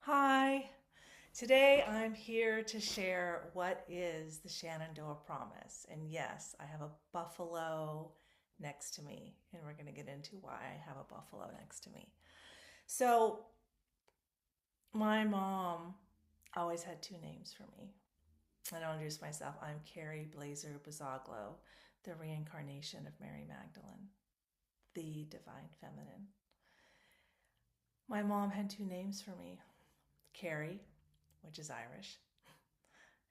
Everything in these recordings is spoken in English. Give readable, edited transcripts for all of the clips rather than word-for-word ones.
Hi, today I'm here to share what is the Shenandoah Promise. And yes, I have a buffalo next to me, and we're going to get into why I have a buffalo next to me. So, my mom always had two names for me. And I'll introduce myself. I'm Carrie Blazer Bazaglo, the reincarnation of Mary Magdalene, the divine feminine. My mom had two names for me: Carrie, which is Irish,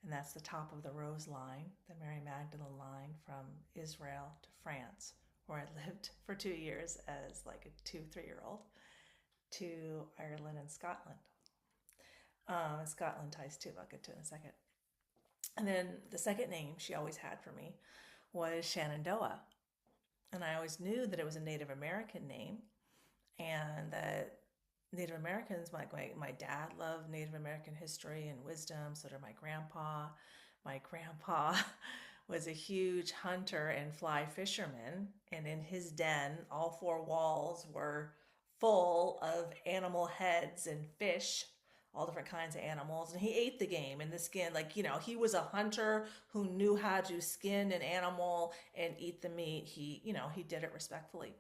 and that's the top of the rose line, the Mary Magdalene line from Israel to France, where I lived for 2 years as like a 3-year old, to Ireland and Scotland. And Scotland ties too, I'll get to in a second. And then the second name she always had for me was Shenandoah. And I always knew that it was a Native American name, and that Native Americans, my dad loved Native American history and wisdom, so did my grandpa. My grandpa was a huge hunter and fly fisherman, and in his den, all four walls were full of animal heads and fish, all different kinds of animals, and he ate the game and the skin. He was a hunter who knew how to skin an animal and eat the meat. He did it respectfully.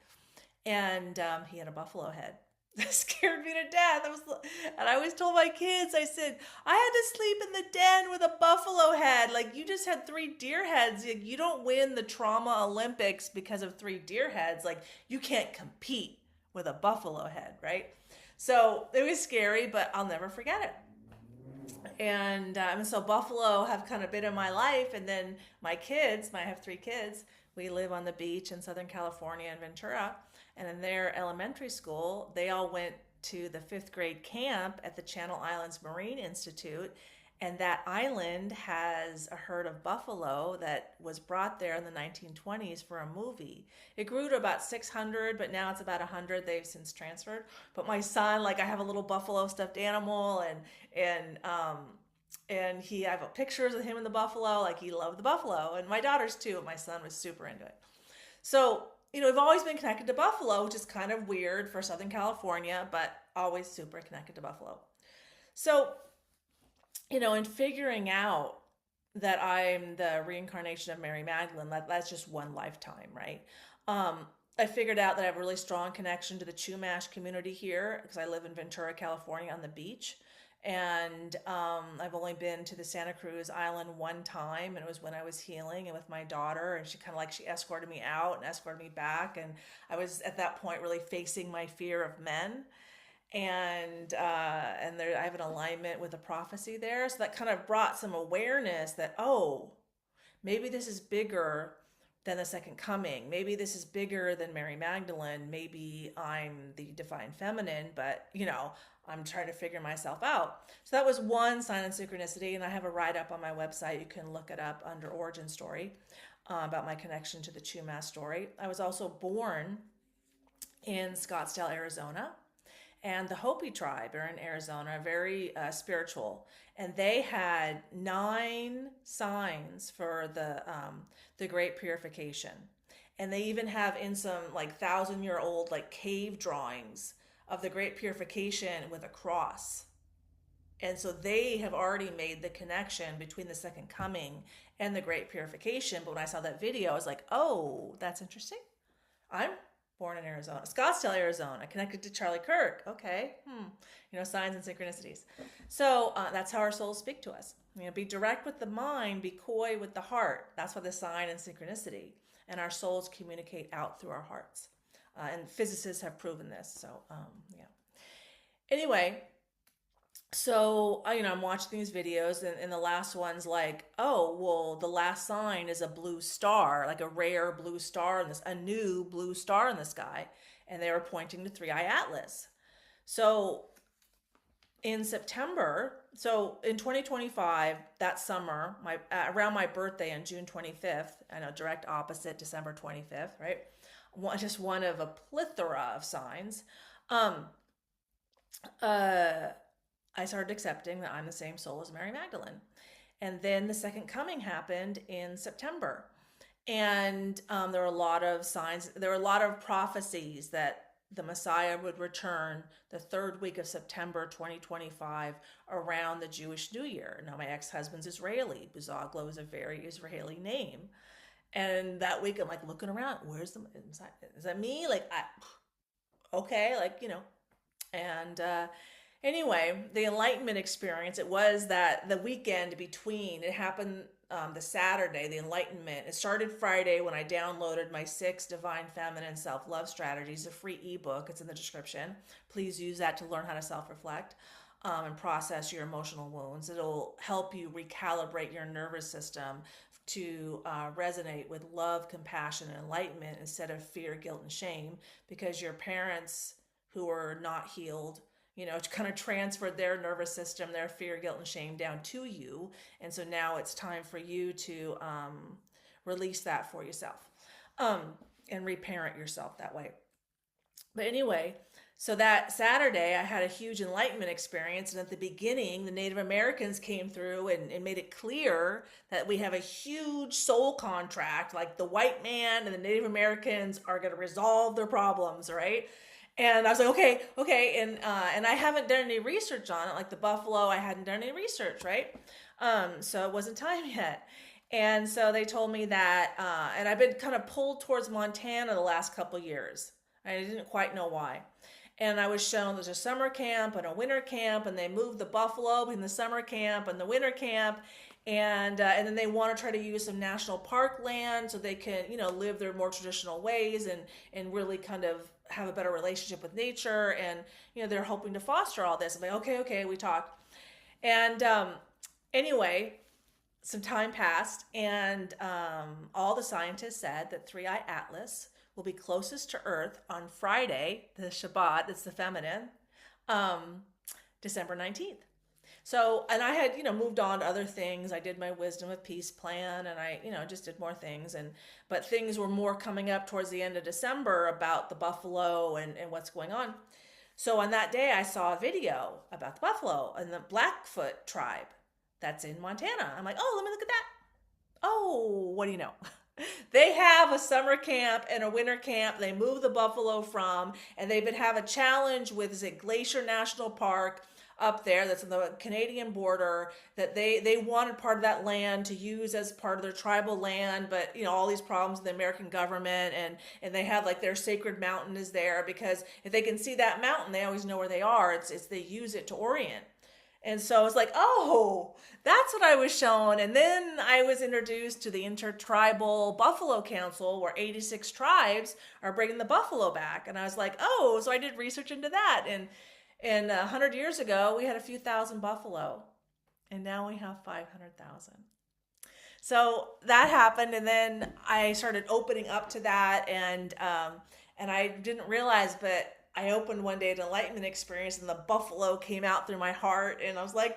And he had a buffalo head. That scared me to death. And I always told my kids, I said, I had to sleep in the den with a buffalo head. Like, you just had 3 deer heads. You don't win the trauma Olympics because of 3 deer heads. Like, you can't compete with a buffalo head, right? So it was scary, but I'll never forget it. And so buffalo have kind of been in my life. And then my kids, I have 3 kids. We live on the beach in Southern California in Ventura. And in their elementary school, they all went to the 5th grade camp at the Channel Islands Marine Institute. And that island has a herd of buffalo that was brought there in the 1920s for a movie. It grew to about 600, but now it's about 100. They've since transferred. But my son, like, I have a little buffalo stuffed animal, and I have pictures of him and the buffalo. Like, he loved the buffalo, and my daughters too. My son was super into it. So, we've always been connected to buffalo, which is kind of weird for Southern California, but always super connected to buffalo. So, in figuring out that I'm the reincarnation of Mary Magdalene, that's just one lifetime, right? I figured out that I have a really strong connection to the Chumash community here because I live in Ventura, California on the beach. And I've only been to the Santa Cruz Island one time, and it was when I was healing and with my daughter, and she escorted me out and escorted me back, and I was at that point really facing my fear of men, and there I have an alignment with a prophecy there, so that kind of brought some awareness that, oh, maybe this is bigger than the second coming. Maybe this is bigger than Mary Magdalene. Maybe I'm the divine feminine, but I'm trying to figure myself out. So that was one sign and synchronicity, and I have a write up on my website. You can look it up under Origin Story about my connection to the Chumash story. I was also born in Scottsdale, Arizona, and the Hopi tribe are in Arizona, very spiritual, and they had 9 signs for the Great Purification, and they even have in some like 1,000-year-old like cave drawings of the Great Purification with a cross. And so they have already made the connection between the second coming and the Great Purification. But when I saw that video, I was like, oh, that's interesting. I'm born in Arizona, Scottsdale, Arizona, connected to Charlie Kirk. Okay. Signs and synchronicities. So that's how our souls speak to us. Be direct with the mind, be coy with the heart. That's why the sign and synchronicity. And our souls communicate out through our hearts. And physicists have proven this. So, yeah. Anyway, so I'm watching these videos, and the last one's like, oh, well, the last sign is a blue star, like a rare blue star a new blue star in the sky, and they were pointing to Three Eye Atlas. So in September, so in 2025, that summer, around my birthday on June 25th, I know, direct opposite December 25th, right? Just one of a plethora of signs. I started accepting that I'm the same soul as Mary Magdalene. And then the second coming happened in September. And there were a lot of signs, there were a lot of prophecies that the Messiah would return the third week of September 2025 around the Jewish New Year. Now, my ex-husband's Israeli. Buzoglo is a very Israeli name. And that week, I'm like looking around. Where's the Messiah? Is that me? Like, okay, like, And anyway, the enlightenment experience, it was that the weekend between, it happened the Saturday, the enlightenment. It started Friday when I downloaded my 6 Divine Feminine Self-Love Strategies, a free ebook. It's in the description. Please use that to learn how to self-reflect and process your emotional wounds. It'll help you recalibrate your nervous system to resonate with love, compassion, and enlightenment instead of fear, guilt, and shame, because your parents who are not healed, kind of transferred their nervous system, their fear, guilt, and shame down to you. And so now it's time for you to release that for yourself and reparent yourself that way. But anyway, so that Saturday, I had a huge enlightenment experience. And at the beginning, the Native Americans came through and made it clear that we have a huge soul contract, like the white man and the Native Americans are going to resolve their problems, right? And I was like, okay. And I haven't done any research on it. Like the buffalo, I hadn't done any research, right? So it wasn't time yet. And so they told me that, and I've been kind of pulled towards Montana the last couple of years. I didn't quite know why. And I was shown there's a summer camp and a winter camp, and they moved the buffalo in the summer camp and the winter camp. And then they want to try to use some national park land so they can, live their more traditional ways and really kind of have a better relationship with nature. And, they're hoping to foster all this. I'm like, okay, we talked. And anyway, some time passed, and all the scientists said that 3-Eye Atlas will be closest to Earth on Friday, the Shabbat, that's the feminine, December 19th. So, and I had, moved on to other things. I did my Wisdom of Peace plan, and I, just did more things. But things were more coming up towards the end of December about the buffalo and what's going on. So on that day, I saw a video about the buffalo and the Blackfoot tribe that's in Montana. I'm like, oh, let me look at that. Oh, what do you know? They have a summer camp and a winter camp they move the buffalo from, and they've been have a challenge with, is it Glacier National Park up there that's on the Canadian border, that they wanted part of that land to use as part of their tribal land, but all these problems in the American government, and they have like their sacred mountain is there, because if they can see that mountain, they always know where they are. It's they use it to orient. And so it's like, oh, that's what I was shown. And then I was introduced to the Intertribal Buffalo Council, where 86 tribes are bringing the buffalo back. And I was like, oh, so I did research into that. And 100 years ago, we had a few thousand buffalo. And now we have 500,000. So that happened. And then I started opening up to that. And I didn't realize, but I opened one day an enlightenment experience, and the buffalo came out through my heart. And I was like,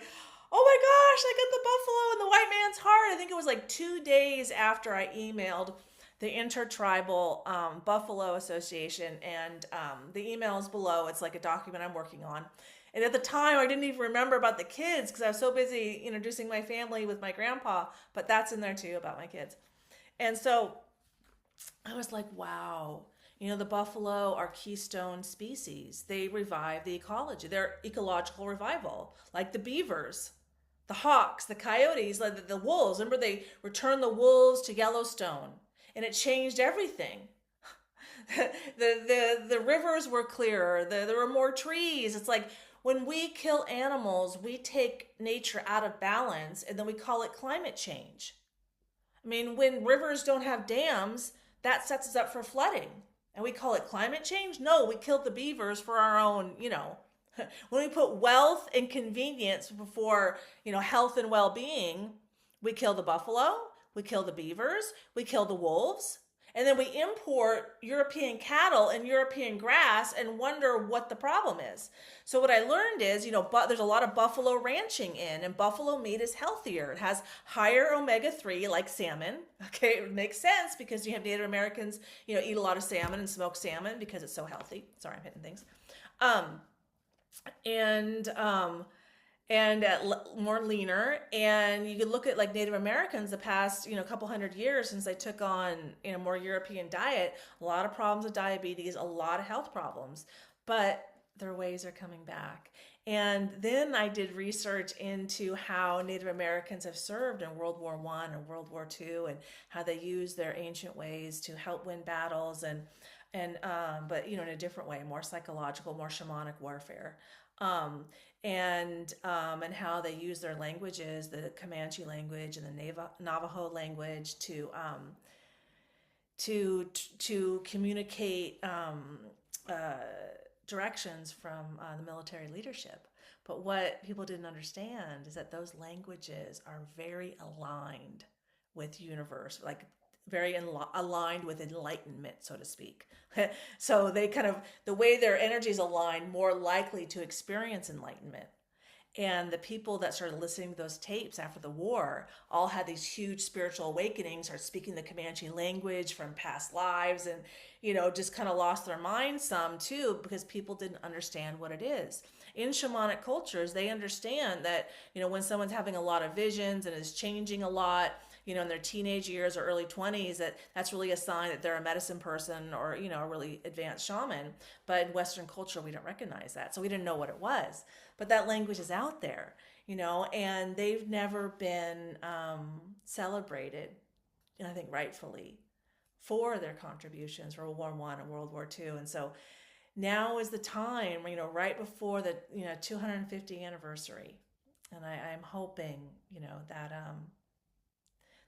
oh my gosh, I got the buffalo in the white man's heart. I think it was like 2 days after I emailed the Intertribal Buffalo Association. And the email is below. It's like a document I'm working on. And at the time, I didn't even remember about the kids because I was so busy introducing my family with my grandpa. But that's in there too, about my kids. And so I was like, wow. The buffalo are keystone species. They revive the ecology. They're ecological revival, like the beavers, the hawks, the coyotes, like the wolves. Remember, they returned the wolves to Yellowstone, and it changed everything. the rivers were clearer. There were more trees. It's like when we kill animals, we take nature out of balance, and then we call it climate change. I mean, when rivers don't have dams, that sets us up for flooding. And we call it climate change? No, we killed the beavers for our own, When we put wealth and convenience before, health and well-being, we kill the buffalo, we kill the beavers, we kill the wolves, and then we import European cattle and European grass and wonder what the problem is. So what I learned is, there's a lot of buffalo ranching and buffalo meat is healthier. It has higher omega-3 like salmon. Okay, it makes sense because you have Native Americans, eat a lot of salmon and smoked salmon because it's so healthy. Sorry, I'm hitting things. and more leaner. And you could look at like Native Americans the past, couple hundred years since they took on, more European diet, a lot of problems with diabetes, a lot of health problems, but their ways are coming back. And then I did research into how Native Americans have served in World War One and World War Two, and how they used their ancient ways to help win battles, but in a different way, more psychological, more shamanic warfare. Um, and how they use their languages, the Comanche language and the Navajo language, to communicate uh, directions from the military leadership. But what people didn't understand is that those languages are very aligned with universe, like very aligned with enlightenment, so to speak. So they kind of, the way their energies align, more likely to experience enlightenment. And the people that started listening to those tapes after the war all had these huge spiritual awakenings, started speaking the Comanche language from past lives, and, just kind of lost their minds some too, because people didn't understand what it is. In shamanic cultures, they understand that, when someone's having a lot of visions and is changing a lot, in their teenage years or early 20s, that's really a sign that they're a medicine person or, a really advanced shaman. But in Western culture, we don't recognize that. So we didn't know what it was. But that language is out there, and they've never been celebrated, and I think rightfully, for their contributions for World War One and World War Two. And so now is the time, right before the 250th anniversary, and I'm hoping,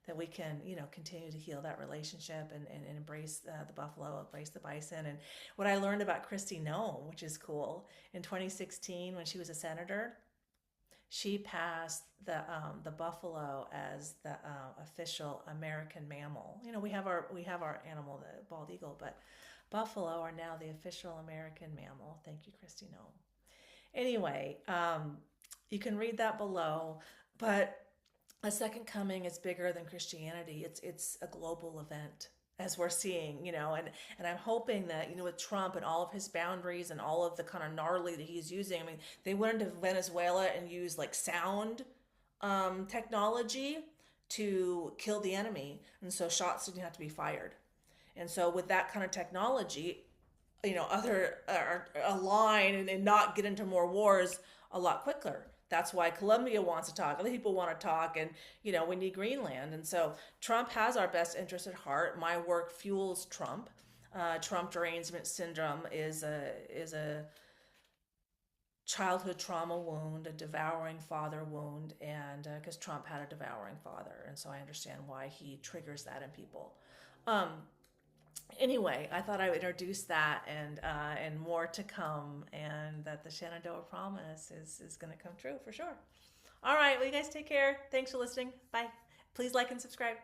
that we can, continue to heal that relationship, and embrace the buffalo, embrace the bison. And what I learned about Kristi Noem, which is cool, in 2016 when she was a senator, she passed the buffalo as the official American mammal. We have our animal, the bald eagle, but buffalo are now the official American mammal. Thank you, Kristi Noem. Anyway, you can read that below, but a second coming is bigger than Christianity. It's a global event, as we're seeing, and I'm hoping that, with Trump and all of his boundaries and all of the kind of gnarly that he's using. I mean, they went into Venezuela and used like sound technology to kill the enemy, and so shots didn't have to be fired. And so with that kind of technology, other align and not get into more wars a lot quicker. That's why Colombia wants to talk. Other people want to talk, and we need Greenland. And so Trump has our best interest at heart. My work fuels Trump. Trump derangement syndrome is a childhood trauma wound, a devouring father wound, and because Trump had a devouring father, and so I understand why he triggers that in people. Um, anyway, I thought I would introduce that, and more to come, and that the Shenandoah Promise is going to come true for sure. All right, well, you guys take care. Thanks for listening. Bye. Please like and subscribe.